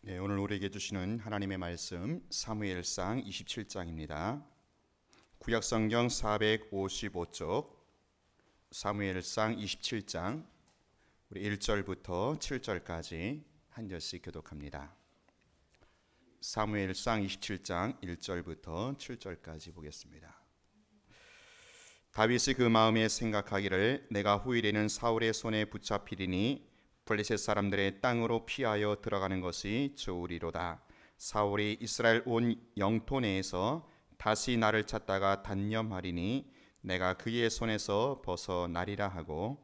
네, 오늘 우리에게 주시는 하나님의 말씀 사무엘상 27장입니다. 구약성경 455쪽 사무엘상 27장 우리 1절부터 7절까지 한 절씩 교독합니다. 사무엘상 27장 1절부터 7절까지 보겠습니다. 다윗이 그 마음에 생각하기를 내가 후일에는 사울의 손에 붙잡히리니 블레셋 사람들의 땅으로 피하여 들어가는 것이 좋으리로다. 사울이 이스라엘 온 영토 내에서 다시 나를 찾다가 단념하리니 내가 그의 손에서 벗어나리라 하고,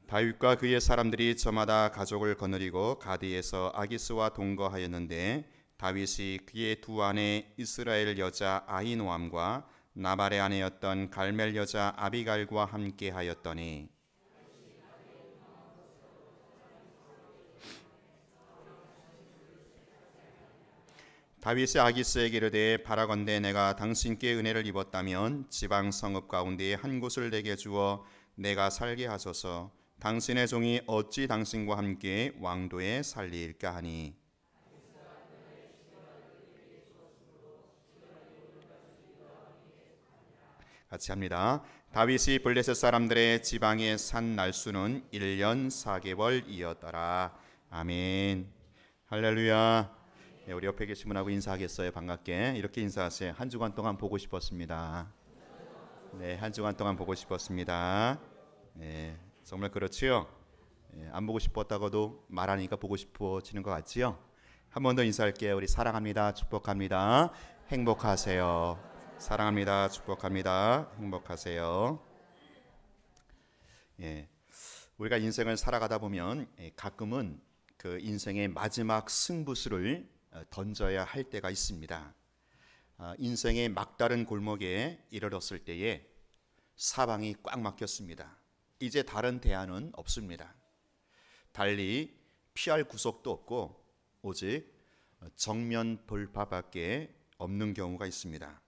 다윗과 그의 사람들이 저마다 가족을 거느리고 가드에서 아기스와 동거하였는데 다윗이 그의 두 아내 이스라엘 여자 아히노암과 나발의 아내였던 갈멜 여자 아비갈과 함께 하였더니 다윗이 아기스에게 이르되 바라건대 내가 당신께 은혜를 입었다면 지방 성읍 가운데 한 곳을 내게 주어 내가 살게 하소서. 당신의 종이 어찌 당신과 함께 왕도에 살리일까 하니, 같이 합니다. 다윗이 블레셋 사람들의 지방에 산 날수는 1년 4개월이었더라. 아멘. 할렐루야. 네, 우리 옆에 계신 분하고 인사하겠어요. 반갑게 이렇게 인사하세요. 한 주간 동안 보고 싶었습니다. 네, 한 주간 동안 보고 싶었습니다. 네, 정말 그렇지요. 네, 안 보고 싶었다고도 말하니까 보고 싶어지는 것 같지요. 한 번 더 인사할게요. 우리 사랑합니다. 축복합니다. 행복하세요. 사랑합니다. 축복합니다. 행복하세요. 예, 우리가 인생을 살아가다 보면 가끔은 그 인생의 마지막 승부수를 던져야 할 때가 있습니다. 인생의 막다른 골목에 이르렀을 때에 사방이 꽉 막혔습니다. 이제 다른 대안은 없습니다. 달리 피할 구석도 없고 오직 정면 돌파밖에 없는 경우가 있습니다.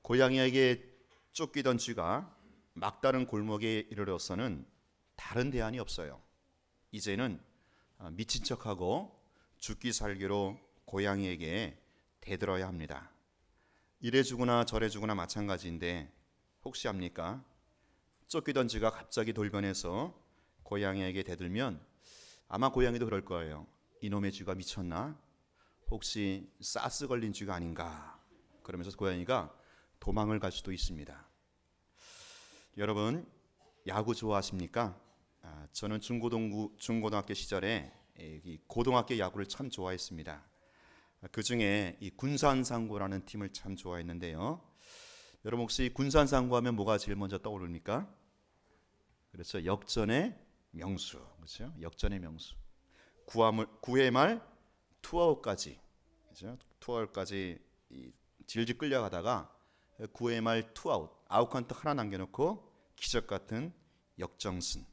고양이에게 쫓기던 쥐가 막다른 골목에 이르러서는 다른 대안이 없어요. 이제는 미친 척하고 죽기 살기로 고양이에게 대들어야 합니다. 이래 주거나 저래 주거나 마찬가지인데 혹시 압니까? 쫓기던 쥐가 갑자기 돌변해서 고양이에게 대들면 아마 고양이도 그럴 거예요. 이놈의 쥐가 미쳤나? 혹시 사스 걸린 쥐가 아닌가? 그러면서 고양이가 도망을 갈 수도 있습니다. 여러분, 야구 좋아하십니까? 저는 중고등학교 시절에 고등학교 야구를 참 좋아했습니다. 그 중에 이 군산상고라는 팀을 참 좋아했는데요. 여러분 혹시 군산상고 하면 뭐가 제일 먼저 떠오릅니까? 그렇죠. 역전의 명수. 그렇죠. 역전의 명수. 9회 말 투아웃까지. 그렇죠? 투아웃까지 질질 끌려가다가 9회 말 투아웃, 아웃카운트 하나 남겨놓고 기적 같은 역정승.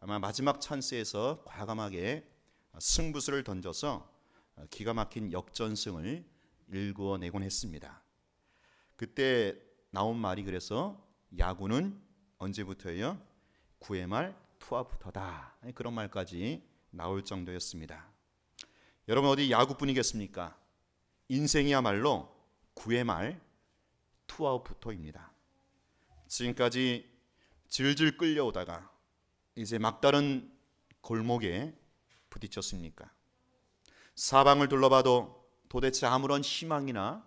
아마 마지막 찬스에서 과감하게 승부수를 던져서 기가 막힌 역전승을 일구어내곤 했습니다. 그때 나온 말이 그래서 야구는 언제부터예요? 9회 말 투아웃부터다. 그런 말까지 나올 정도였습니다. 여러분 어디 야구뿐이겠습니까? 인생이야말로 9회 말 투아웃부터입니다. 지금까지 질질 끌려오다가 이제 막다른 골목에 부딪혔습니까? 사방을 둘러봐도 도대체 아무런 희망이나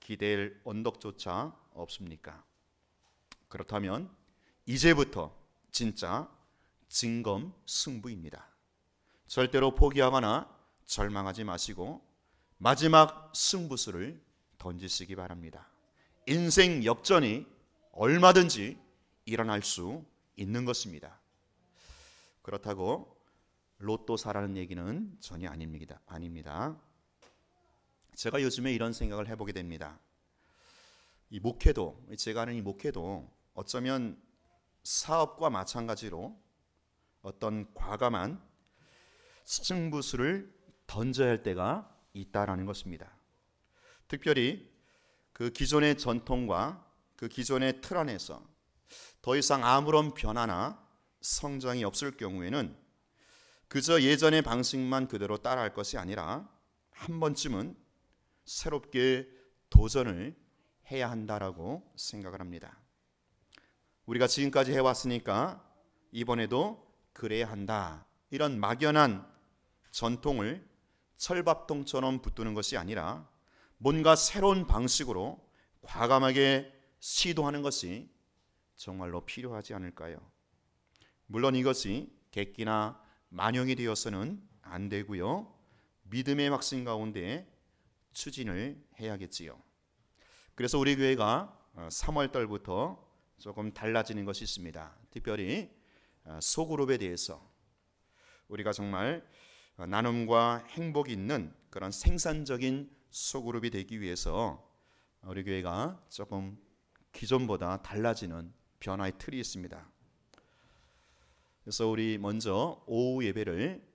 기댈 언덕조차 없습니까? 그렇다면 이제부터 진짜 진검승부입니다. 절대로 포기하거나 절망하지 마시고 마지막 승부수를 던지시기 바랍니다. 인생 역전이 얼마든지 일어날 수 있는 것입니다. 그렇다고 로또 사라는 얘기는 전혀 아닙니다. 제가 요즘에 이런 생각을 해보게 됩니다. 이 목회도, 제가 하는 이 목회도 어쩌면 사업과 마찬가지로 어떤 과감한 승부수를 던져야 할 때가 있다라는 것입니다. 특별히 그 기존의 전통과 그 기존의 틀 안에서 더 이상 아무런 변화나 성장이 없을 경우에는 그저 예전의 방식만 그대로 따라할 것이 아니라 한 번쯤은 새롭게 도전을 해야 한다라고 생각을 합니다. 우리가 지금까지 해왔으니까 이번에도 그래야 한다. 이런 막연한 전통을 철밥통처럼 붙드는 것이 아니라 뭔가 새로운 방식으로 과감하게 시도하는 것이 정말로 필요하지 않을까요? 물론 이것이 객기나 만용이 되어서는 안 되고요. 믿음의 확신 가운데 추진을 해야겠지요. 그래서 우리 교회가 3월 달부터 조금 달라지는 것이 있습니다. 특별히 소그룹에 대해서 우리가 정말 나눔과 행복이 있는 그런 생산적인 소그룹이 되기 위해서 우리 교회가 조금 기존보다 달라지는 변화의 틀이 있습니다. 그래서 우리 먼저 오후 예배를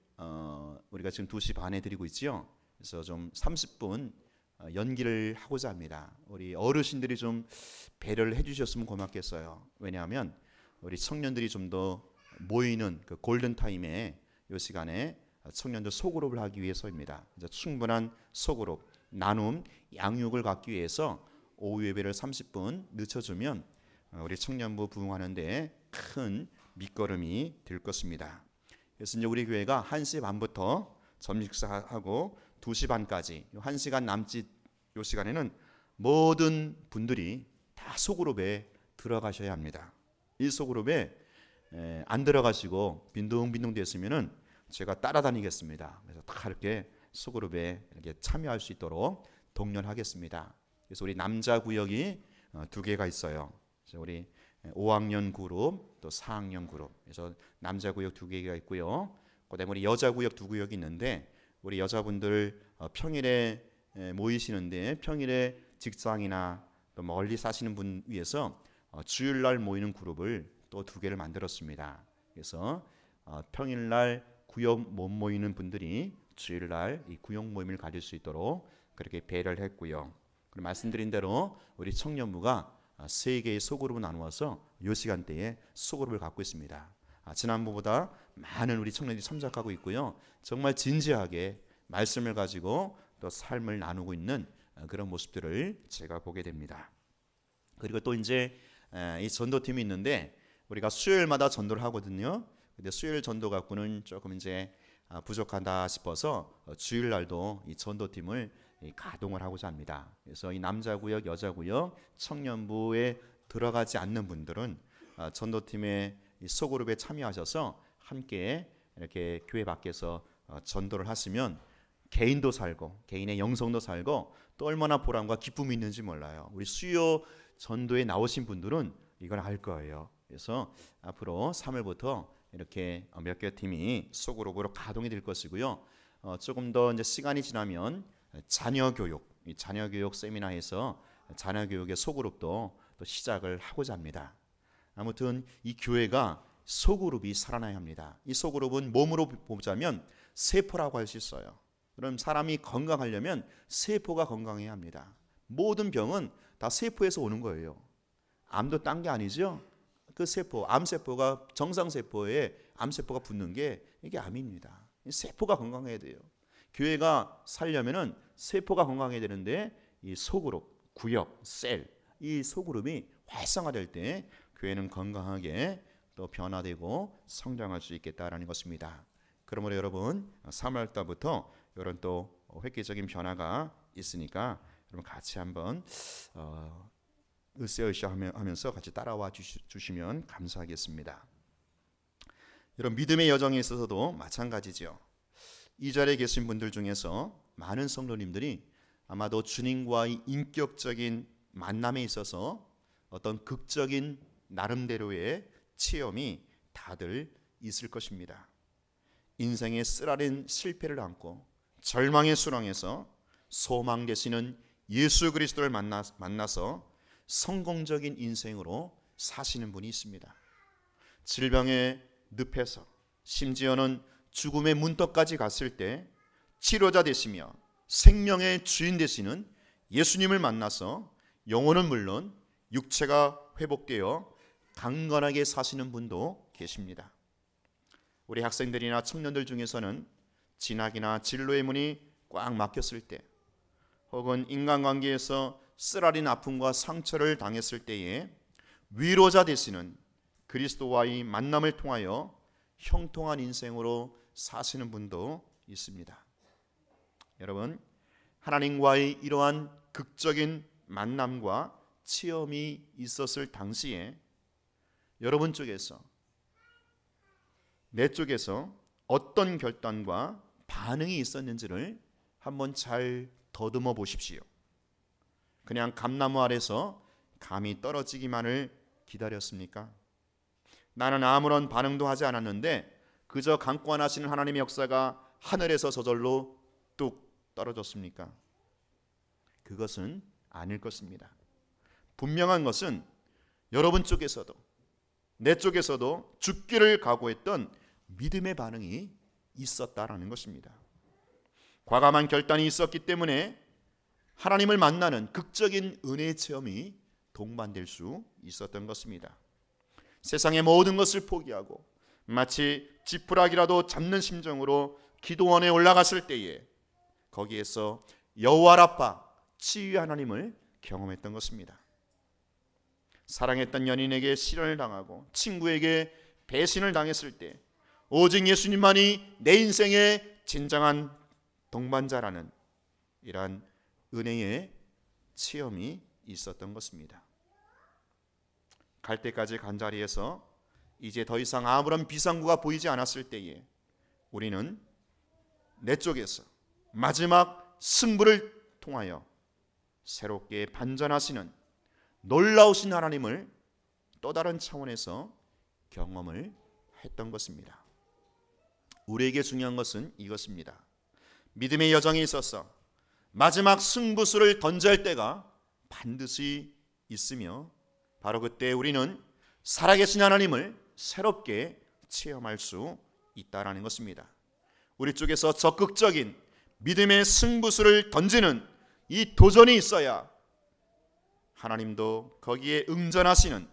우리가 지금 2시 반에 드리고 있지요. 그래서 좀 30분 연기를 하고자 합니다. 우리 어르신들이 좀 배려를 해주셨으면 고맙겠어요. 왜냐하면 우리 청년들이 좀 더 모이는 그 골든 타임에 이 시간에 청년들 소그룹을 하기 위해서입니다. 이제 충분한 소그룹, 나눔, 양육을 갖기 위해서 오후 예배를 30분 늦춰주면 우리 청년부 부흥하는데 큰 밑거름이 될 것입니다. 그래서 이제 우리 교회가 1시 반부터 점심식사하고 2시 반까지 1시간 남짓 이 시간에는 모든 분들이 다 소그룹에 들어가셔야 합니다. 이 소그룹에 안 들어가시고 빈둥빈둥 됐으면은 제가 따라다니겠습니다. 그래서 다 이렇게 소그룹에 이렇게 참여할 수 있도록 독려하겠습니다. 그래서 우리 남자 구역이 2개가 있어요. 그래서 우리 5학년 그룹 또 4학년 그룹. 그래서 남자 구역 2개가 있고요. 그다음에 우리 여자 구역 2구역이 있는데 우리 여자분들 평일에 모이시는데 평일에 직장이나 또 멀리 사시는 분 위해서 주일날 모이는 그룹을 또 2개를 만들었습니다. 그래서 평일날 구역 못 모이는 분들이 주일날 이 구역 모임을 가질 수 있도록 그렇게 배려를 했고요. 그리고 말씀드린 대로 우리 청년부가 3개의 소그룹을 나누어서 이 시간대에 소그룹을 갖고 있습니다. 지난번보다 많은 우리 청년들이 참석하고 있고요. 정말 진지하게 말씀을 가지고 또 삶을 나누고 있는 그런 모습들을 제가 보게 됩니다. 그리고 또 이제 이 전도팀이 있는데 우리가 수요일마다 전도를 하거든요. 근데 수요일 전도 갖고는 조금 이제 부족하다 싶어서 주일날도 이 전도팀을 가동을 하고자 합니다. 그래서 이 남자 구역, 여자 구역, 청년부에 들어가지 않는 분들은 전도팀의 소그룹에 참여하셔서 함께 이렇게 교회 밖에서 전도를 하시면 개인도 살고 개인의 영성도 살고 또 얼마나 보람과 기쁨이 있는지 몰라요. 우리 수요 전도에 나오신 분들은 이걸 알 거예요. 그래서 앞으로 3월부터 이렇게 몇 개 팀이 소그룹으로 가동이 될 것이고요. 조금 더 이제 시간이 지나면 자녀 교육 세미나에서 자녀 교육의 소그룹도 또 시작을 하고자 합니다. 아무튼 이 교회가 소그룹이 살아나야 합니다. 이 소그룹은 몸으로 보자면 세포라고 할 수 있어요. 그럼 사람이 건강하려면 세포가 건강해야 합니다. 모든 병은 다 세포에서 오는 거예요. 암도 딴 게 아니죠. 그 세포, 암세포가 정상세포에 암세포가 붙는 게 이게 암입니다. 세포가 건강해야 돼요. 교회가 살려면은 세포가 건강해야 되는데 이 소그룹, 구역, 셀, 이 소그룹이 활성화될 때 교회는 건강하게 또 변화되고 성장할 수 있겠다라는 것입니다. 그러므로 여러분 3월 달부터 이런 또 획기적인 변화가 있으니까 여러분 같이 한번 으쌰으쌰 하면서 같이 따라와 주시면 감사하겠습니다. 여러분 믿음의 여정에 있어서도 마찬가지죠. 이 자리에 계신 분들 중에서 많은 성도님들이 아마도 주님과의 인격적인 만남에 있어서 어떤 극적인 나름대로의 체험이 다들 있을 것입니다. 인생의 쓰라린 실패를 안고 절망의 수렁에서 소망 되시는 예수 그리스도를 만나서 성공적인 인생으로 사시는 분이 있습니다. 질병의 늪에서 심지어는 죽음의 문턱까지 갔을 때 치료자 되시며 생명의 주인 되시는 예수님을 만나서 영혼은 물론 육체가 회복되어 강건하게 사시는 분도 계십니다. 우리 학생들이나 청년들 중에서는 진학이나 진로의 문이 꽉 막혔을 때, 혹은 인간관계에서 쓰라린 아픔과 상처를 당했을 때에 위로자 되시는 그리스도와의 만남을 통하여 형통한 인생으로 사시는 분도 있습니다. 여러분, 하나님과의 이러한 극적인 만남과 체험이 있었을 당시에 여러분 쪽에서, 내 쪽에서 어떤 결단과 반응이 있었는지를 한번 잘 더듬어 보십시오. 그냥 감나무 아래서 감이 떨어지기만을 기다렸습니까? 나는 아무런 반응도 하지 않았는데 그저 강권하시는 하나님의 역사가 하늘에서 저절로 뚝 떨어졌습니까? 그것은 아닐 것입니다. 분명한 것은 여러분 쪽에서도 내 쪽에서도 죽기를 각오했던 믿음의 반응이 있었다라는 것입니다. 과감한 결단이 있었기 때문에 하나님을 만나는 극적인 은혜의 체험이 동반될 수 있었던 것입니다. 세상의 모든 것을 포기하고 마치 지푸라기라도 잡는 심정으로 기도원에 올라갔을 때에 거기에서 여호와 라파 치유의 하나님을 경험했던 것입니다. 사랑했던 연인에게 실현을 당하고 친구에게 배신을 당했을 때 오직 예수님만이 내 인생의 진정한 동반자라는 이러한 은혜의 체험이 있었던 것입니다. 갈 때까지 간 자리에서 이제 더 이상 아무런 비상구가 보이지 않았을 때에 우리는 내 쪽에서 마지막 승부를 통하여 새롭게 반전하시는 놀라우신 하나님을 또 다른 차원에서 경험을 했던 것입니다. 우리에게 중요한 것은 이것입니다. 믿음의 여정에 있어서 마지막 승부수를 던져야 할 때가 반드시 있으며 바로 그때 우리는 살아계신 하나님을 새롭게 체험할 수 있다라는 것입니다. 우리 쪽에서 적극적인 믿음의 승부수를 던지는 이 도전이 있어야 하나님도 거기에 응전하시는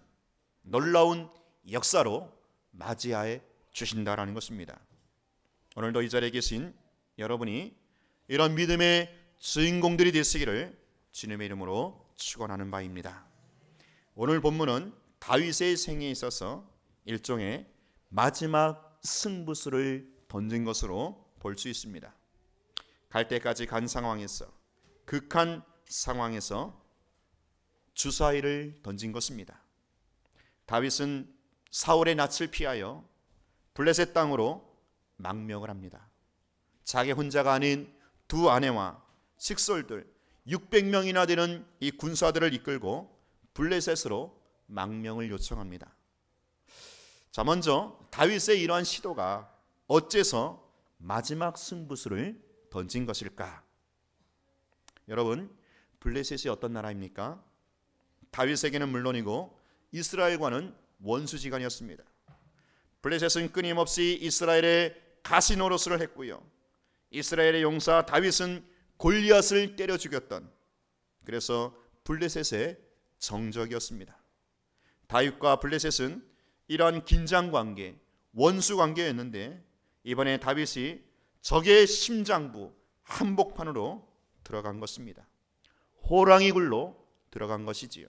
놀라운 역사로 맞이하여 주신다라는 것입니다. 오늘도 이 자리에 계신 여러분이 이런 믿음의 주인공들이 되시기를 주님의 이름으로 축원하는 바입니다. 오늘 본문은 다윗의 생애에 있어서 일종의 마지막 승부수를 던진 것으로 볼 수 있습니다. 갈 때까지 간 상황에서, 극한 상황에서 주사위를 던진 것입니다. 다윗은 사울의 낯을 피하여 블레셋 땅으로 망명을 합니다. 자기 혼자가 아닌 두 아내와 식솔들 600명이나 되는 이 군사들을 이끌고 블레셋으로 망명을 요청합니다. 자, 먼저 다윗의 이러한 시도가 어째서 마지막 승부수를 던진 것일까? 여러분, 블레셋이 어떤 나라입니까? 다윗에게는 물론이고 이스라엘과는 원수지간이었습니다. 블레셋은 끊임없이 이스라엘의 가시 노릇을 했고요, 이스라엘의 용사 다윗은 골리앗을 때려 죽였던, 그래서 블레셋의 정적이었습니다. 다윗과 블레셋은 이러한 긴장관계, 원수관계였는데 이번에 다윗이 적의 심장부 한복판으로 들어간 것입니다. 호랑이 굴로 들어간 것이지요.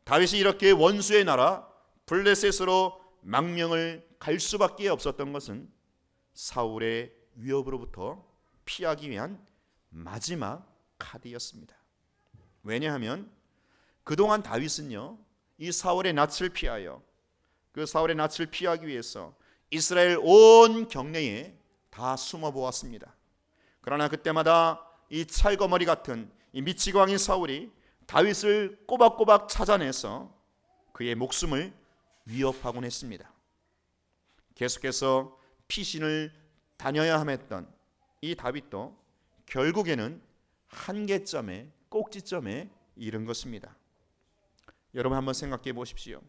다윗이 이렇게 원수의 나라 블레셋으로 망명을 갈 수밖에 없었던 것은 사울의 위협으로부터 피하기 위한 마지막 카드였습니다. 왜냐하면 그동안 다윗은요, 이 사울의 낯을 피하여, 그 사울의 낯을 피하기 위해서 이스라엘 온 경내에 다 숨어 보았습니다. 그러나 그때마다 이 찰거머리 같은 이 미치광이 사울이 다윗을 꼬박꼬박 찾아내서 그의 목숨을 위협하곤 했습니다. 계속해서 피신을 다녀야 함했던 이 다윗도 결국에는 한계점에, 꼭지점에 이른 것입니다. 여러분 한번 생각해 보십시오.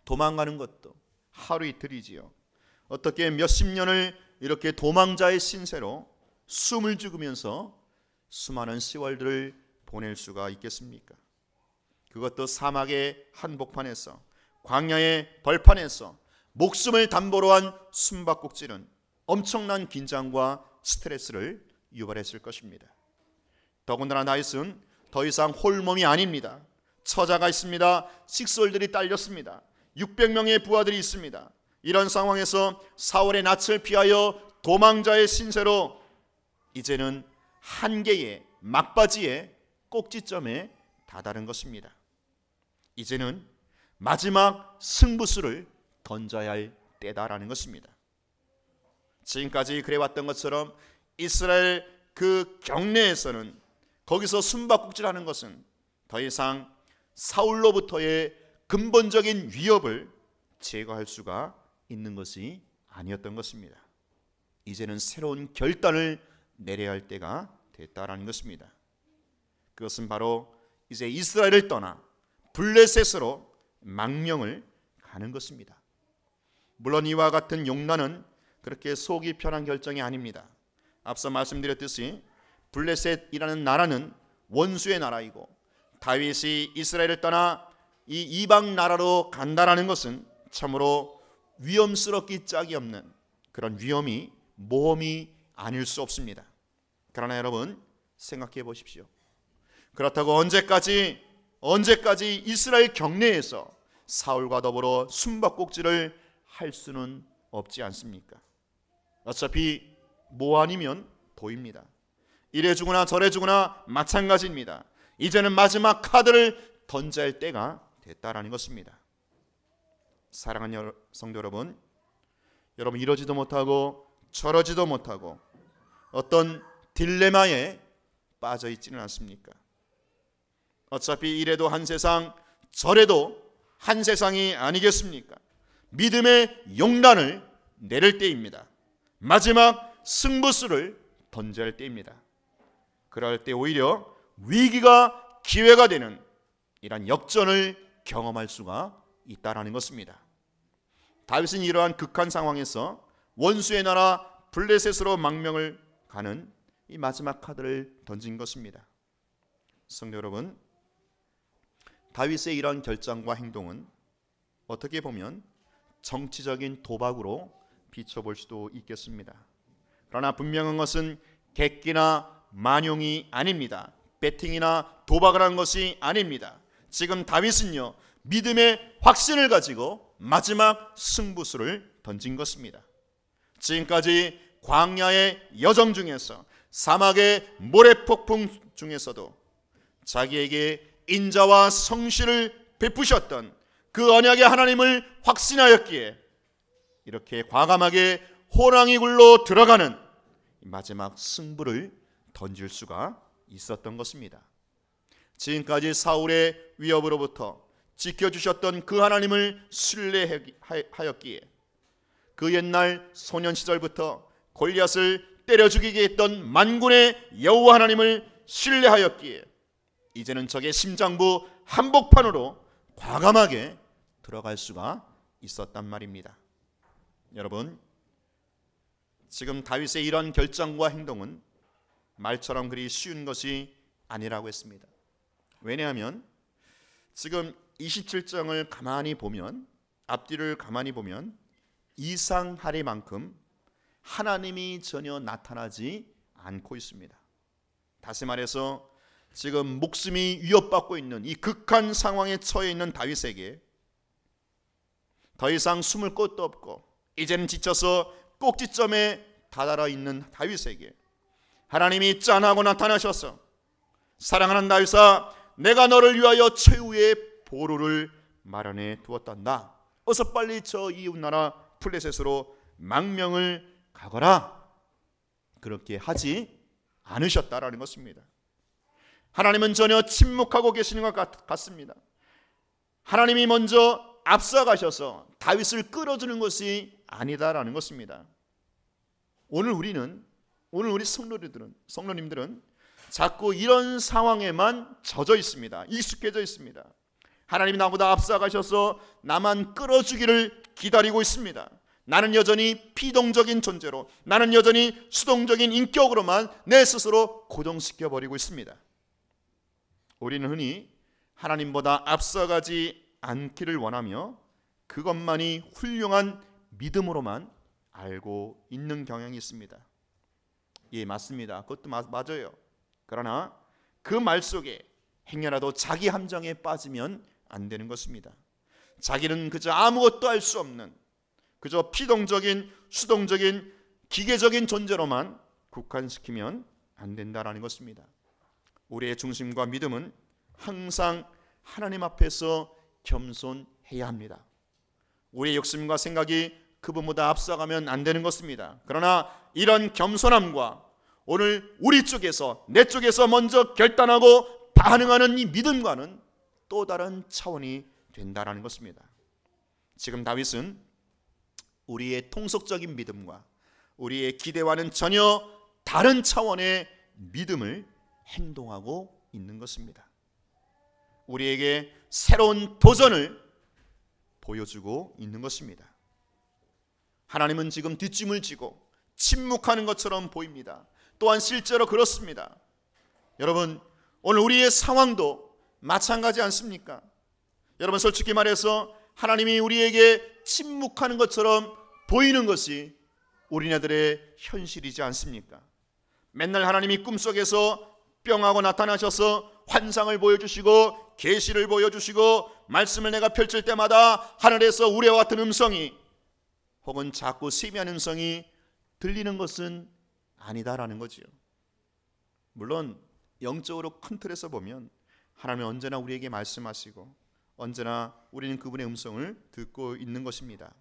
도망가는 것도 하루 이틀이지요. 어떻게 몇십 년을 이렇게 도망자의 신세로 숨을 죽으면서 수많은 세월들을 보낼 수가 있겠습니까? 그것도 사막의 한복판에서, 광야의 벌판에서 목숨을 담보로 한 숨바꼭질은 엄청난 긴장과 스트레스를 유발했을 것입니다. 더군다나 다윗은 더 이상 홀몸이 아닙니다. 처자가 있습니다. 식솔들이 딸렸습니다. 600명의 부하들이 있습니다. 이런 상황에서 사울의 낯을 피하여 도망자의 신세로 이제는 한계의 막바지의 꼭지점에 다다른 것입니다. 이제는 마지막 승부수를 던져야 할 때다라는 것입니다. 지금까지 그래왔던 것처럼 이스라엘 그 경내에서는, 거기서 숨바꼭질하는 것은 더 이상 사울로부터의 근본적인 위협을 제거할 수가 있는 것이 아니었던 것입니다. 이제는 새로운 결단을 내려야 할 때가 됐다라는 것입니다. 그것은 바로 이제 이스라엘을 떠나 블레셋으로 망명을 가는 것입니다. 물론 이와 같은 용난은 그렇게 속이 편한 결정이 아닙니다. 앞서 말씀드렸듯이 블레셋이라는 나라는 원수의 나라이고, 다윗이 이스라엘을 떠나 이 이방 나라로 간다라는 것은 참으로 위험스럽기 짝이 없는 그런 모험이 아닐 수 없습니다. 그러나 여러분 생각해 보십시오. 그렇다고 언제까지 이스라엘 경내에서 사울과 더불어 숨바꼭질을 할 수는 없지 않습니까? 어차피 뭐 아니면 도입니다. 이래 주거나 저래 주거나 마찬가지입니다. 이제는 마지막 카드를 던져야 할 때가 됐다라는 것입니다. 사랑하는 성도 여러분, 이러지도 못하고 저러지도 못하고 어떤 딜레마에 빠져 있지는 않습니까? 어차피 이래도 한 세상 저래도 한 세상이 아니겠습니까? 믿음의 용단을 내릴 때입니다. 마지막 승부수를 던져야 할 때입니다. 그럴 때 오히려 위기가 기회가 되는 이런 역전을 경험할 수가 있다라는 것입니다. 다윗은 이러한 극한 상황에서 원수의 나라 블레셋으로 망명을 가는 이 마지막 카드를 던진 것입니다. 성도 여러분, 다윗의 이러한 결정과 행동은 어떻게 보면 정치적인 도박으로 비춰볼 수도 있겠습니다. 그러나 분명한 것은 객기나 만용이 아닙니다. 배팅이나 도박을 한 것이 아닙니다. 지금 다윗은요, 믿음의 확신을 가지고 마지막 승부수를 던진 것입니다. 지금까지 광야의 여정 중에서, 사막의 모래폭풍 중에서도 자기에게 인자와 성실을 베푸셨던 그 언약의 하나님을 확신하였기에 이렇게 과감하게 호랑이 굴로 들어가는 마지막 승부를 던질 수가 있었던 것입니다. 지금까지 사울의 위협으로부터 지켜주셨던 그 하나님을 신뢰하였기에 그 옛날 소년 시절부터 골리앗을 때려 죽이게 했던 만군의 여호와 하나님을 신뢰하였기에 이제는 적의 심장부 한복판으로 과감하게 들어갈 수가 있었단 말입니다. 여러분, 지금 다윗의 이런 결정과 행동은 말처럼 그리 쉬운 것이 아니라고 했습니다. 왜냐하면 지금 27장을 가만히 보면, 앞뒤를 가만히 보면 이상하리만큼 하나님이 전혀 나타나지 않고 있습니다. 다시 말해서 지금 목숨이 위협받고 있는 이 극한 상황에 처해 있는 다윗에게 더 이상 숨을 곳도 없고 이제는 지쳐서 꼭지점에 다다라 있는 다윗에게 하나님이 짠하고 나타나셔서, 사랑하는 다윗아, 내가 너를 위하여 최후의 보루를 마련해 두었단다. 어서 빨리 저 이웃나라 블레셋으로 망명을 가거라. 그렇게 하지 않으셨다라는 것입니다. 하나님은 전혀 침묵하고 계시는 것 같습니다. 하나님이 먼저 앞서가셔서 다윗을 끌어주는 것이 아니다라는 것입니다. 오늘 우리 성도님들은 자꾸 이런 상황에만 젖어 있습니다. 익숙해져 있습니다. 하나님이 나보다 앞서가셔서 나만 끌어주기를 기다리고 있습니다. 나는 여전히 피동적인 존재로, 나는 여전히 수동적인 인격으로만 내 스스로 고정시켜버리고 있습니다. 우리는 흔히 하나님보다 앞서가지 않기를 원하며 그것만이 훌륭한 믿음으로만 알고 있는 경향이 있습니다. 예, 맞습니다. 그것도 맞아요. 그러나 그 말 속에 행여라도 자기 함정에 빠지면 안 되는 것입니다. 자기는 그저 아무것도 할 수 없는, 그저 피동적인, 수동적인, 기계적인 존재로만 국한시키면 안 된다라는 것입니다. 우리의 중심과 믿음은 항상 하나님 앞에서 겸손해야 합니다. 우리의 욕심과 생각이 그분보다 앞서가면 안 되는 것입니다. 그러나 이런 겸손함과 오늘 우리 쪽에서, 내 쪽에서 먼저 결단하고 반응하는 이 믿음과는 또 다른 차원이 된다라는 것입니다. 지금 다윗은 우리의 통속적인 믿음과 우리의 기대와는 전혀 다른 차원의 믿음을 행동하고 있는 것입니다. 우리에게 새로운 도전을 보여주고 있는 것입니다. 하나님은 지금 뒷짐을 지고 침묵하는 것처럼 보입니다. 또한 실제로 그렇습니다. 여러분, 오늘 우리의 상황도 마찬가지 않습니까? 여러분, 솔직히 말해서 하나님이 우리에게 침묵하는 것처럼 보이는 것이 우리네들의 현실이지 않습니까? 맨날 하나님이 꿈속에서 뿅하고 나타나셔서 환상을 보여주시고 계시를 보여주시고 말씀을 내가 펼칠 때마다 하늘에서 우레와 같은 음성이 혹은 자꾸 세미한 음성이 들리는 것은 아니다라는 거지요. 물론 영적으로 큰 틀에서 보면 하나님은 언제나 우리에게 말씀하시고 언제나 우리는 그분의 음성을 듣고 있는 것입니다.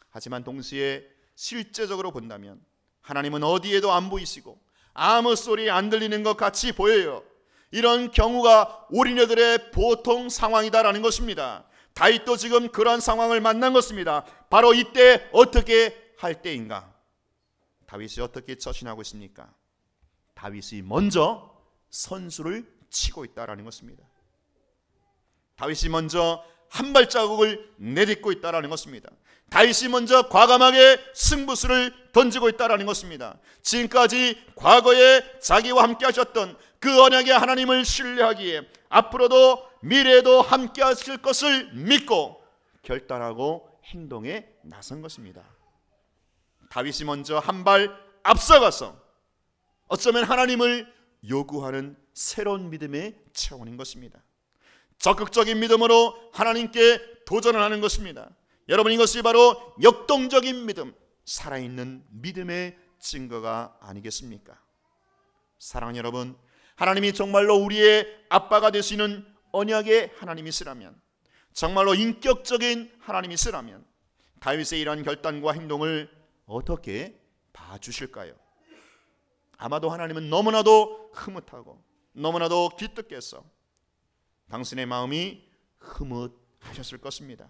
하지만 동시에 실제적으로 본다면 하나님은 어디에도 안 보이시고 아무 소리 안 들리는 것 같이 보여요. 이런 경우가 우리네들의 보통 상황이다라는 것입니다. 다윗도 지금 그런 상황을 만난 것입니다. 바로 이때 어떻게 할 때인가? 다윗이 어떻게 처신하고 있습니까? 다윗이 먼저 선수를 치고 있다라는 것입니다. 다윗이 먼저 한 발자국을 내딛고 있다라는 것입니다. 다윗이 먼저 과감하게 승부수를 던지고 있다라는 것입니다. 지금까지 과거에 자기와 함께 하셨던 그 언약의 하나님을 신뢰하기에 앞으로도 미래에도 함께 하실 것을 믿고 결단하고 행동에 나선 것입니다. 다윗이 먼저 한 발 앞서가서 어쩌면 하나님을 요구하는 새로운 믿음의 차원인 것입니다. 적극적인 믿음으로 하나님께 도전을 하는 것입니다. 여러분, 이것이 바로 역동적인 믿음, 살아있는 믿음의 증거가 아니겠습니까? 사랑하는 여러분, 하나님이 정말로 우리의 아빠가 되시는 언약의 하나님이시라면, 정말로 인격적인 하나님이시라면 다윗의 이러한 결단과 행동을 어떻게 봐주실까요? 아마도 하나님은 너무나도 흐뭇하고 너무나도 기특해서 당신의 마음이 흐뭇하셨을 것입니다.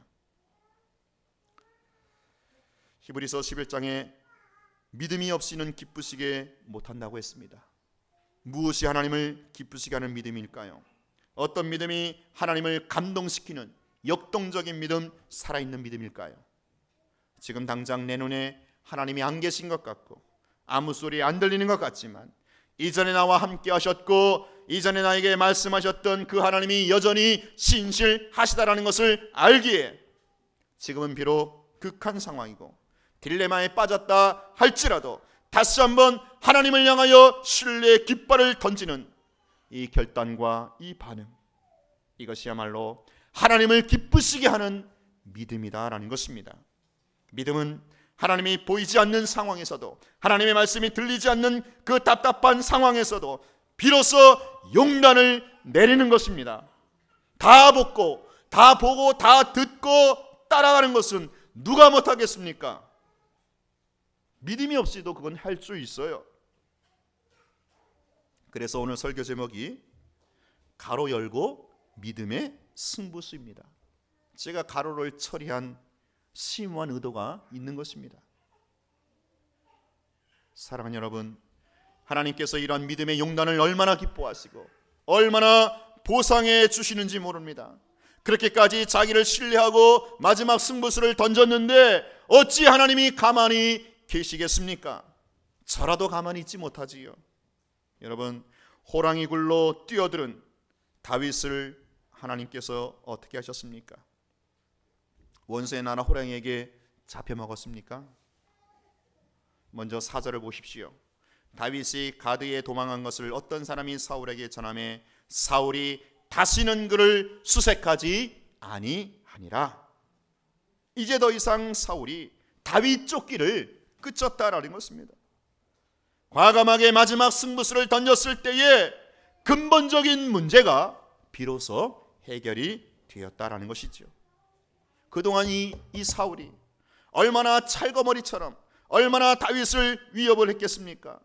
히브리서 11장에 믿음이 없이는 기쁘시게 못한다고 했습니다. 무엇이 하나님을 기쁘시게 하는 믿음일까요? 어떤 믿음이 하나님을 감동시키는 역동적인 믿음, 살아있는 믿음일까요? 지금 당장 내 눈에 하나님이 안 계신 것 같고 아무 소리 안 들리는 것 같지만 이전에 나와 함께 하셨고 이전에 나에게 말씀하셨던 그 하나님이 여전히 신실하시다라는 것을 알기에 지금은 비록 극한 상황이고 딜레마에 빠졌다 할지라도 다시 한번 하나님을 향하여 신뢰의 깃발을 던지는 이 결단과 이 반응, 이것이야말로 하나님을 기쁘시게 하는 믿음이다라는 것입니다. 믿음은 하나님이 보이지 않는 상황에서도, 하나님의 말씀이 들리지 않는 그 답답한 상황에서도 비로소 용단을 내리는 것입니다. 다 보고 다 듣고 따라가는 것은 누가 못하겠습니까? 믿음이 없이도 그건 할 수 있어요. 그래서 오늘 설교 제목이 가로 열고 믿음의 승부수입니다. 제가 가로를 처리한 심오한 의도가 있는 것입니다. 사랑하는 여러분, 하나님께서 이러한 믿음의 용단을 얼마나 기뻐하시고 얼마나 보상해 주시는지 모릅니다. 그렇게까지 자기를 신뢰하고 마지막 승부수를 던졌는데 어찌 하나님이 가만히 계시겠습니까? 저라도 가만히 있지 못하지요. 여러분, 호랑이 굴로 뛰어들은 다윗을 하나님께서 어떻게 하셨습니까? 원수의 나라 호랑이에게 잡혀먹었습니까? 먼저 4절을 보십시오. 다윗이 가드에 도망한 것을 어떤 사람이 사울에게 전하매 사울이 다시는 그를 수색하지 아니하니라. 이제 더 이상 사울이 다윗 쫓기를 그쳤다라는 것입니다. 과감하게 마지막 승부수를 던졌을 때에 근본적인 문제가 비로소 해결이 되었다라는 것이죠. 그동안 이 사울이 얼마나 찰거머리처럼 얼마나 다윗을 위협을 했겠습니까?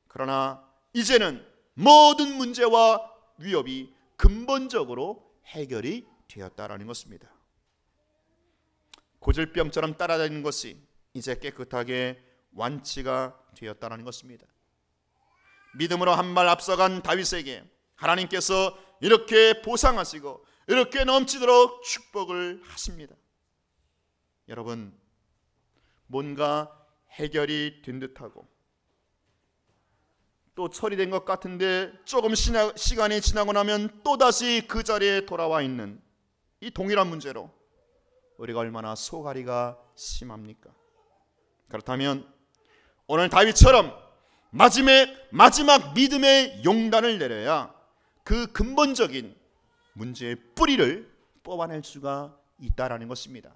그러나 이제는 모든 문제와 위협이 근본적으로 해결이 되었다라는 것입니다. 고질병처럼 따라다니는 것이 이제 깨끗하게 완치가 되었다는 것입니다. 믿음으로 한 발 앞서간 다윗에게 하나님께서 이렇게 보상하시고 이렇게 넘치도록 축복을 하십니다. 여러분, 뭔가 해결이 된 듯하고 또 처리된 것 같은데 조금 시간이 지나고 나면 또다시 그 자리에 돌아와 있는 이 동일한 문제로 우리가 얼마나 소가리가 심합니까? 그렇다면 오늘 다윗처럼 마지막 믿음의 용단을 내려야 그 근본적인 문제의 뿌리를 뽑아낼 수가 있다라는 것입니다.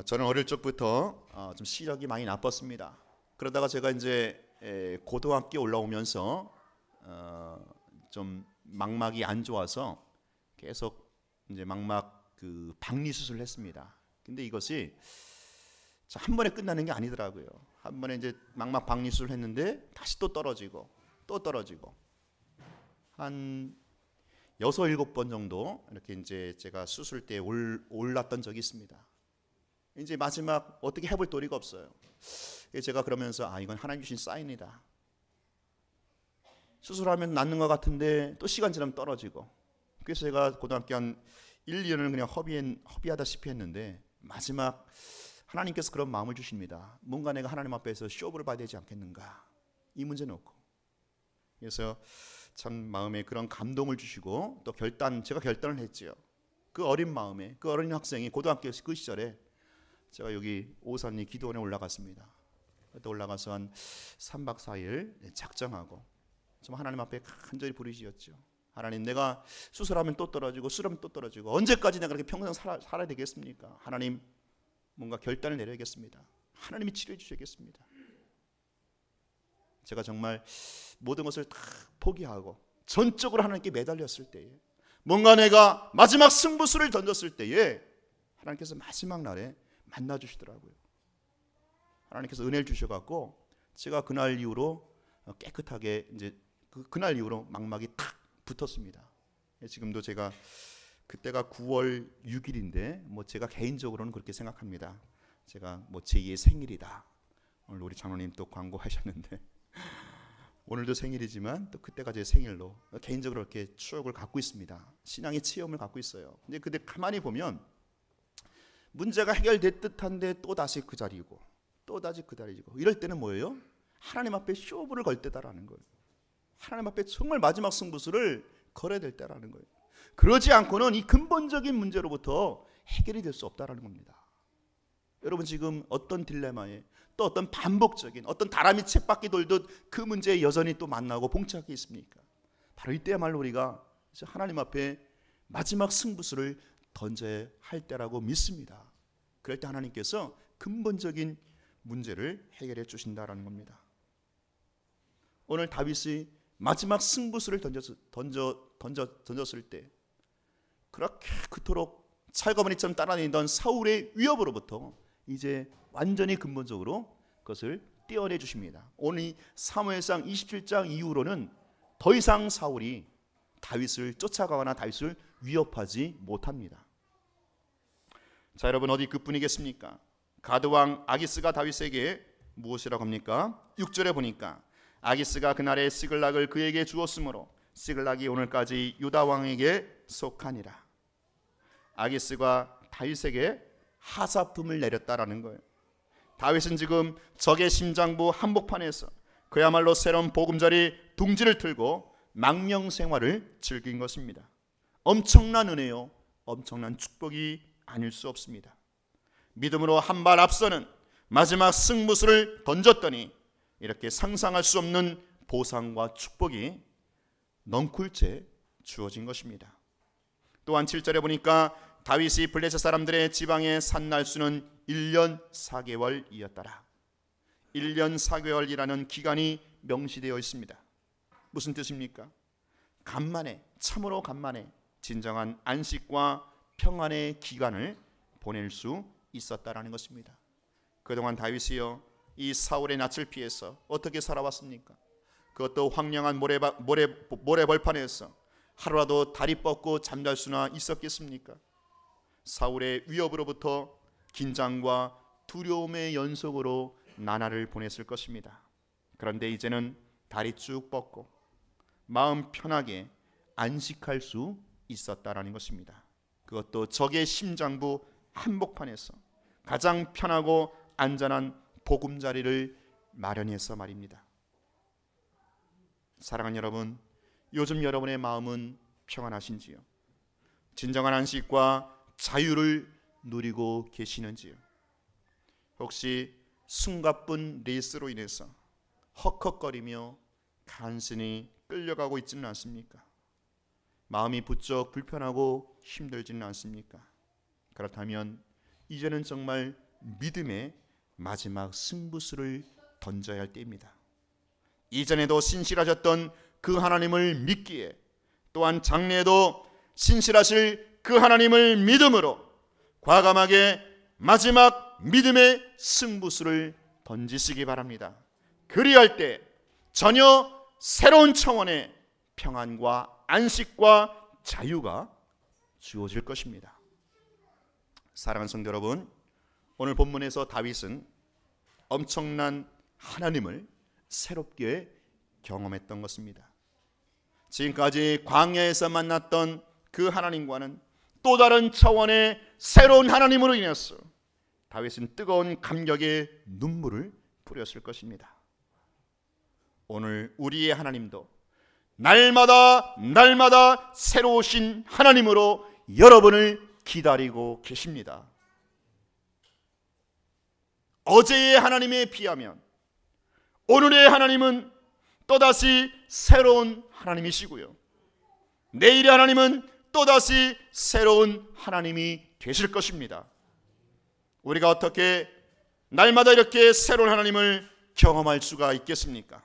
저는 어릴 적부터 좀 시력이 많이 나빴습니다. 그러다가 제가 이제 고등학교 올라오면서 좀 망막이 안 좋아서 계속 이제 망막 그 박리 수술을 했습니다. 근데 이것이 한 번에 끝나는 게 아니더라고요. 한 번에 이제 망막 박리 수술을 했는데 다시 또 떨어지고 한 6, 7번 정도 이렇게 이제 제가 수술 때 올랐던 적이 있습니다. 이제 마지막 어떻게 해볼 도리가 없어요. 제가 그러면서 이건 하나님 주신 사인이다. 수술하면 낫는 것 같은데 또 시간 지나면 떨어지고. 그래서 제가 고등학교 한 1, 2년을 그냥 허비하다시피 했는데 마지막 하나님께서 그런 마음을 주십니다. 뭔가 내가 하나님 앞에서 쇼부를 봐야 되지 않겠는가. 이 문제 놓고. 그래서 참 마음에 그런 감동을 주시고 또 제가 결단을 했지요. 그 어린 마음에 그 어린 학생이 고등학교 그 시절에 제가 여기 오산리 기도원에 올라갔습니다. 그때 올라가서 한 3박 4일 작정하고 좀 하나님 앞에 간절히 부르짖었죠. 하나님, 내가 수술하면 또 떨어지고 술하면 또 떨어지고 언제까지 내가 그렇게 평생 살아야 되겠습니까? 하나님, 뭔가 결단을 내려야겠습니다. 하나님이 치료해 주셔야겠습니다. 제가 정말 모든 것을 다 포기하고 전적으로 하나님께 매달렸을 때에 뭔가 내가 마지막 승부수를 던졌을 때에 하나님께서 마지막 날에 만나주시더라고요. 하나님께서 은혜를 주셔갖고 제가 그날 이후로 깨끗하게 이제 그날 이후로 망막이 탁 붙었습니다. 지금도 제가 그때가 9월 6일인데 뭐 제가 개인적으로는 그렇게 생각합니다. 제가 뭐 제2의 생일이다. 오늘 우리 장로님 또 광고하셨는데 오늘도 생일이지만 또 그때가 제 생일로 개인적으로 이렇게 추억을 갖고 있습니다. 신앙의 체험을 갖고 있어요. 근데 가만히 보면 문제가 해결될 듯한데 또다시 그 자리고 또다시 그 자리고 이럴 때는 뭐예요? 하나님 앞에 쇼부를 걸 때다라는 거예요. 하나님 앞에 정말 마지막 승부수를 걸어야 될 때라는 거예요. 그러지 않고는 이 근본적인 문제로부터 해결이 될 수 없다라는 겁니다. 여러분, 지금 어떤 딜레마에 또 어떤 반복적인 어떤 다람이 쳇바퀴 돌듯 그 문제에 여전히 또 만나고 봉착해 있습니까? 바로 이때야말로 우리가 하나님 앞에 마지막 승부수를 던져야 할 때라고 믿습니다. 그럴 때 하나님께서 근본적인 문제를 해결해 주신다라는 겁니다. 오늘 다윗이 마지막 승부수를 던졌을 때 그렇게 그토록 찰거머리처럼 따라다니던 사울의 위협으로부터 이제 완전히 근본적으로 그것을 떼어내 주십니다. 오늘 사무엘상 27장 이후로는 더 이상 사울이 다윗을 쫓아가거나 다윗을 위협하지 못합니다. 자, 여러분, 어디 그뿐이겠습니까? 가드왕 아기스가 다윗에게 무엇이라고 합니까? 6절에 보니까 아기스가 그날의 시글락을 그에게 주었으므로 시글락이 오늘까지 유다 왕에게 속하니라. 아기스가 다윗에게 하사품을 내렸다라는 거예요. 다윗은 지금 적의 심장부 한복판에서 그야말로 새로운 보금자리 둥지를 틀고 망명 생활을 즐긴 것입니다. 엄청난 은혜요, 엄청난 축복이 아닐 수 없습니다. 믿음으로 한 발 앞서는 마지막 승부수를 던졌더니 이렇게 상상할 수 없는 보상과 축복이 넝쿨째 주어진 것입니다. 또한 7절에 보니까 다윗이 블레셋 사람들의 지방에 산 날수는 1년 4개월이었더라. 1년 4개월이라는 기간이 명시되어 있습니다. 무슨 뜻입니까? 간만에, 참으로 간만에 진정한 안식과 평안의 기간을 보낼 수 있었다라는 것입니다. 그동안 다윗이요, 이 사울의 낯을 피해서 어떻게 살아왔습니까? 그것도 황량한 모래벌판에서 하루라도 다리 뻗고 잠잘 수나 있었겠습니까? 사울의 위협으로부터 긴장과 두려움의 연속으로 나날을 보냈을 것입니다. 그런데 이제는 다리 쭉 뻗고 마음 편하게 안식할 수 있었다라는 것입니다. 그것도 적의 심장부 한복판에서 가장 편하고 안전한 보금자리를 마련해서 말입니다. 사랑하는 여러분, 요즘 여러분의 마음은 평안하신지요? 진정한 안식과 자유를 누리고 계시는지요? 혹시 숨가쁜 레이스로 인해서 헉헉거리며 간신히 끌려가고 있지는 않습니까? 마음이 부쩍 불편하고 힘들지는 않습니까? 그렇다면 이제는 정말 믿음의 마지막 승부수를 던져야 할 때입니다. 이전에도 신실하셨던 그 하나님을 믿기에, 또한 장래에도 신실하실 그 하나님을 믿음으로 과감하게 마지막 믿음의 승부수를 던지시기 바랍니다. 그리할 때 전혀 새로운 차원의 평안과 안식과 자유가 주어질 것입니다. 사랑하는 성도 여러분, 오늘 본문에서 다윗은 엄청난 하나님을 새롭게 경험했던 것입니다. 지금까지 광야에서 만났던 그 하나님과는 또 다른 차원의 새로운 하나님으로 인해서 다윗은 뜨거운 감격의 눈물을 뿌렸을 것입니다. 오늘 우리의 하나님도 날마다 새로우신 하나님으로 여러분을 기다리고 계십니다. 어제의 하나님에 비하면 오늘의 하나님은 또다시 새로운 하나님이시고요, 내일의 하나님은 또다시 새로운 하나님이 되실 것입니다. 우리가 어떻게 날마다 이렇게 새로운 하나님을 경험할 수가 있겠습니까?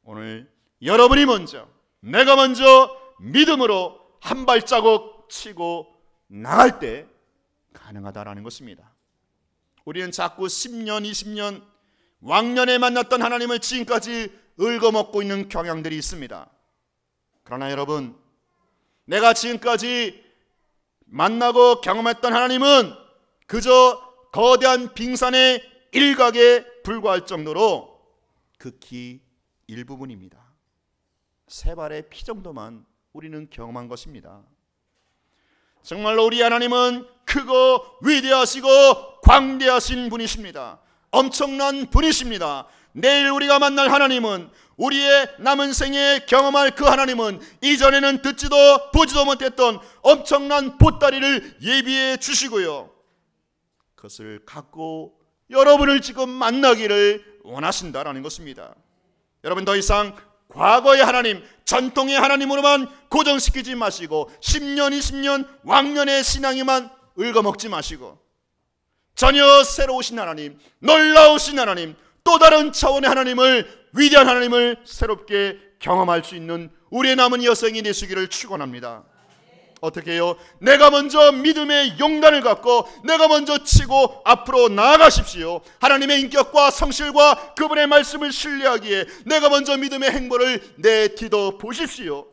오늘 여러분이 먼저, 내가 먼저 믿음으로 한 발자국 치고 나갈 때 가능하다라는 것입니다. 우리는 자꾸 10년, 20년 왕년에 만났던 하나님을 지금까지 읊어먹고 있는 경향들이 있습니다. 그러나 여러분, 내가 지금까지 만나고 경험했던 하나님은 그저 거대한 빙산의 일각에 불과할 정도로 극히 일부분입니다. 세 발의 피 정도만 우리는 경험한 것입니다. 정말로 우리 하나님은 크고 위대하시고 광대하신 분이십니다. 엄청난 분이십니다. 내일 우리가 만날 하나님은, 우리의 남은 생에 경험할 그 하나님은 이전에는 듣지도 보지도 못했던 엄청난 보따리를 예비해 주시고요, 그것을 갖고 여러분을 지금 만나기를 원하신다라는 것입니다. 여러분, 더 이상 과거의 하나님, 전통의 하나님으로만 고정시키지 마시고 10년, 20년 왕년의 신앙에만 읊어먹지 마시고 전혀 새로우신 하나님, 놀라우신 하나님, 또 다른 차원의 하나님을, 위대한 하나님을 새롭게 경험할 수 있는 우리의 남은 여생이 되시기를 축원합니다. 어떻게 해요? 내가 먼저 믿음의 용단을 갖고 내가 먼저 치고 앞으로 나아가십시오. 하나님의 인격과 성실과 그분의 말씀을 신뢰하기에 내가 먼저 믿음의 행보를 내딛어 보십시오.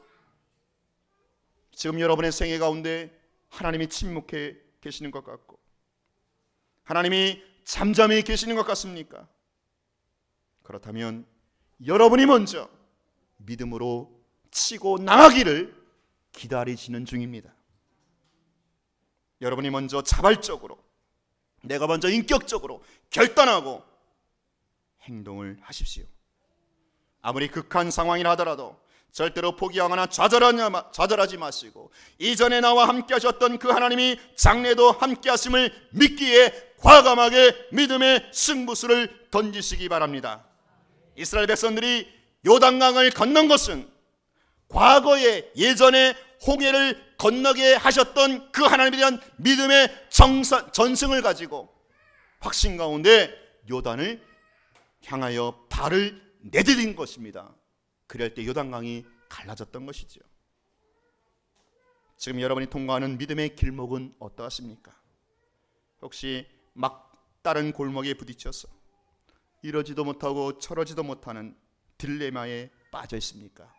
지금 여러분의 생애 가운데 하나님이 침묵해 계시는 것 같고 하나님이 잠잠히 계시는 것 같습니까? 그렇다면 여러분이 먼저 믿음으로 치고 나가기를 기다리시는 중입니다. 여러분이 먼저 자발적으로, 내가 먼저 인격적으로 결단하고 행동을 하십시오. 아무리 극한 상황이라 하더라도 절대로 포기하거나 좌절하지 마시고 이전에 나와 함께 하셨던 그 하나님이 장래도 함께 하심을 믿기에 과감하게 믿음의 승부수를 던지시기 바랍니다. 이스라엘 백성들이 요단강을 건넌 것은 과거에 예전에 홍해를 건너게 하셨던 그 하나님에 대한 믿음의 전승을 가지고 확신 가운데 요단을 향하여 발을 내디딘 것입니다. 그럴 때 요단강이 갈라졌던 것이죠. 지금 여러분이 통과하는 믿음의 길목은 어떠하십니까? 혹시 막다른 골목에 부딪혀서 이러지도 못하고 저러지도 못하는 딜레마에 빠져 있습니까?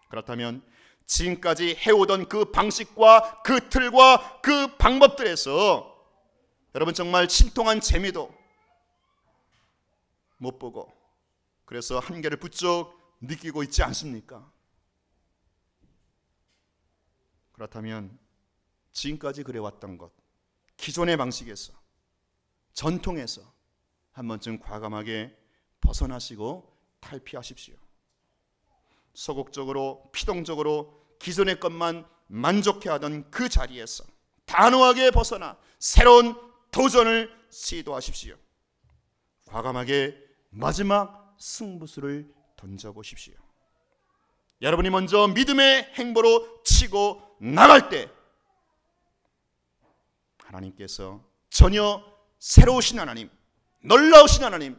그렇다면 지금까지 해오던 그 방식과 그 틀과 그 방법들에서 여러분 정말 신통한 재미도 못 보고 그래서 한계를 부쩍 느끼고 있지 않습니까? 그렇다면 지금까지 그래왔던 것, 기존의 방식에서, 전통에서 한 번쯤 과감하게 벗어나시고 탈피하십시오. 소극적으로 피동적으로 기존의 것만 만족해하던 그 자리에서 단호하게 벗어나 새로운 도전을 시도하십시오. 과감하게 마지막 승부수를 던져보십시오. 여러분이 먼저 믿음의 행보로 치고 나갈 때 하나님께서 전혀 새로우신 하나님, 놀라우신 하나님,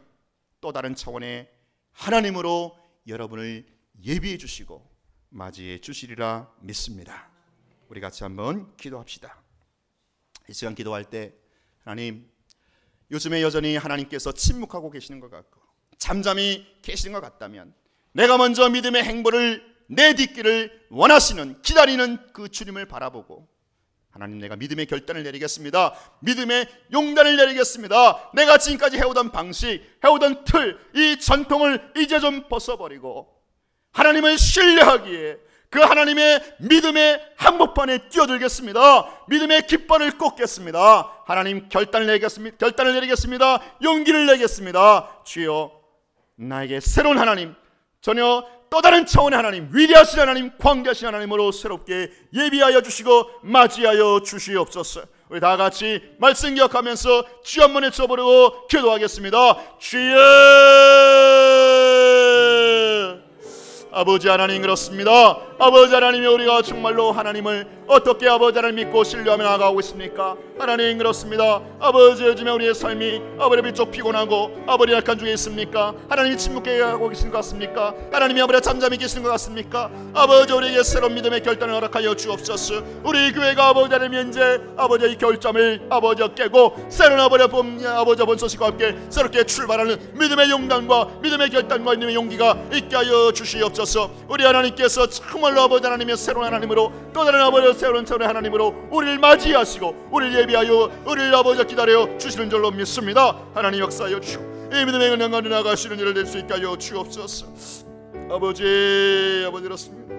또 다른 차원의 하나님으로 여러분을 예비해 주시고 맞이해 주시리라 믿습니다. 우리 같이 한번 기도합시다. 이 시간 기도할 때 하나님, 요즘에 여전히 하나님께서 침묵하고 계시는 것 같고 잠잠히 계시는 것 같다면 내가 먼저 믿음의 행보를 내딛기를 원하시는, 기다리는 그 주님을 바라보고 하나님, 내가 믿음의 결단을 내리겠습니다. 믿음의 용단을 내리겠습니다. 내가 지금까지 해오던 방식, 해오던 틀, 이 전통을 이제 좀 벗어버리고 하나님을 신뢰하기에 그 하나님의 믿음의 한복판에 뛰어들겠습니다. 믿음의 깃발을 꽂겠습니다. 하나님, 결단을 내리겠습니다. 용기를 내겠습니다. 주여, 나에게 새로운 하나님, 전혀 또 다른 차원의 하나님, 위대하신 하나님, 광대하신 하나님으로 새롭게 예비하여 주시고 맞이하여 주시옵소서. 우리 다 같이 말씀 기억하면서 주 한 번 외쳐보려고 기도하겠습니다. 주여! 아버지 하나님, 그렇습니다. 아버지 하나님이 우리가 정말로 하나님을 어떻게 아버지 하나님 믿고 신뢰하며 나아가고 있습니까? 하나님, 그렇습니다. 아버지, 요즘에 우리의 삶이 아버지 비쪽 피곤하고 아버지 약한 중에 있습니까? 하나님이 침묵해 하고 계신 것 같습니까? 하나님이 아버지 잠잠히 계시는 것 같습니까? 아버지, 우리에게 새로운 믿음의 결단을 허락하여 주옵소서. 우리 교회가 아버지 하나님 이제 아버지 이 결점을 아버지 깨고 새로운 아버지 본소식과 함께 새롭게 출발하는 믿음의 용단과 믿음의 결단과 믿음의 용기가 있게 하여 주시옵소서. 우리 하나님께서 정말로 아버지 하나님의 새로운 하나님으로, 또 다른 아버지 새로운 하나님으로 우리를 맞이하시고 우리를 예비하여 우리를 아버지 기다려 주시는 줄로 믿습니다. 하나님, 역사하여 주시고 이 믿음의 은혜 가운데 나가시는 일을 낼 수 있게 하여 주옵소서. 아버지 그렇습니다.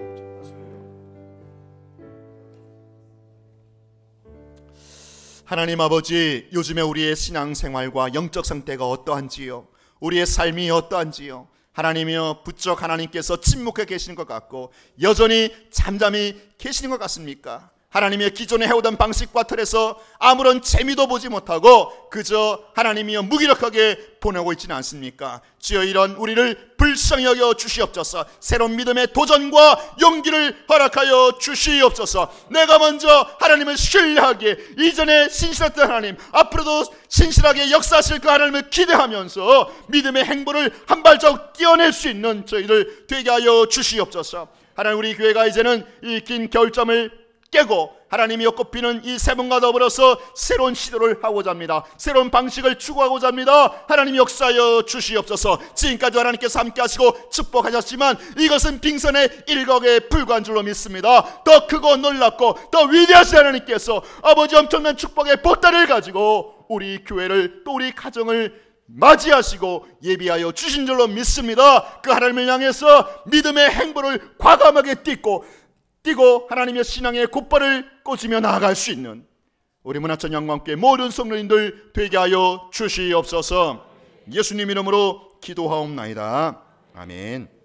하나님 아버지, 요즘에 우리의 신앙생활과 영적 상태가 어떠한지요, 우리의 삶이 어떠한지요, 하나님이여 부쩍 하나님께서 침묵해 계시는 것 같고 여전히 잠잠히 계시는 것 같습니까? 하나님의 기존에 해오던 방식과 틀에서 아무런 재미도 보지 못하고 그저 하나님이여 무기력하게 보내고 있지는 않습니까? 주여, 이런 우리를 불쌍히 여겨 주시옵소서. 새로운 믿음의 도전과 용기를 허락하여 주시옵소서. 내가 먼저 하나님을 신뢰하기에 이전에 신실했던 하나님, 앞으로도 신실하게 역사하실 그 하나님을 기대하면서 믿음의 행보를 한 발짝 뛰어낼 수 있는 저희들 되게 하여 주시옵소서. 하나님, 우리 교회가 이제는 이 긴 겨울잠을 깨고 하나님이 꼽히는 이 세 분과 더불어서 새로운 시도를 하고자 합니다. 새로운 방식을 추구하고자 합니다. 하나님, 역사하여 주시옵소서. 지금까지 하나님께서 함께 하시고 축복하셨지만 이것은 빙선의 일각에 불과한 줄로 믿습니다. 더 크고 놀랍고 더 위대하신 하나님께서 아버지 엄청난 축복의 보따리를 가지고 우리 교회를, 또 우리 가정을 맞이하시고 예비하여 주신 줄로 믿습니다. 그 하나님을 향해서 믿음의 행보를 과감하게 뛰고 하나님의 신앙의 곧발을 꽂으며 나아갈 수 있는 우리 문화천 영광께 모든 성도님들 되게 하여 주시옵소서. 예수님 이름으로 기도하옵나이다. 아멘.